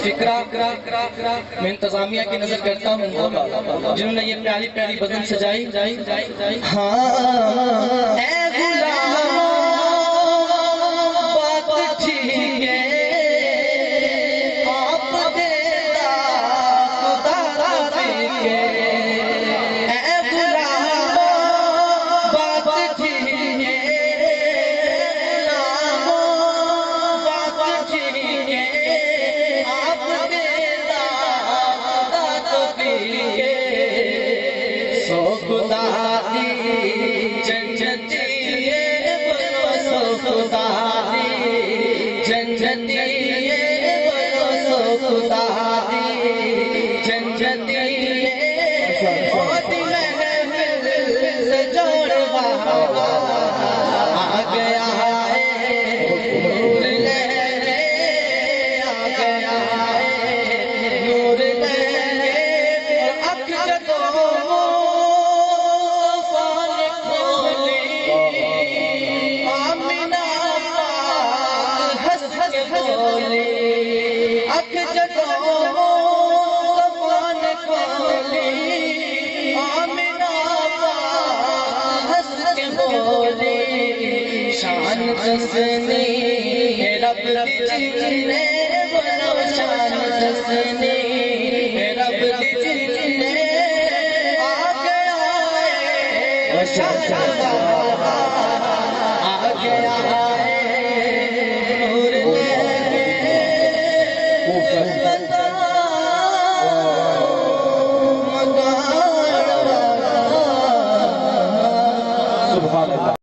फिक्रा मैं इंतजामिया की नजर करता हूँ जिन्होंने ये प्यारी प्यारी बदन सजाई। हाँ बात ठीक है आप देता खुदा के बात ठीक है बात ठीक है आप देता के सो खुदा दी जन्नती सो खुदा दी जन्नती सो खुदा दी जन्नती जोड़वा आ गया है नूर लहरे आ गया है नूर लहरे अख जगो फाल खोली आमिना हंस हंस बोली अख जगो फाल खोली आमिना बोले शान हसनी है रब जिसने बोलो शान हसनी है रब जिसने आ गया है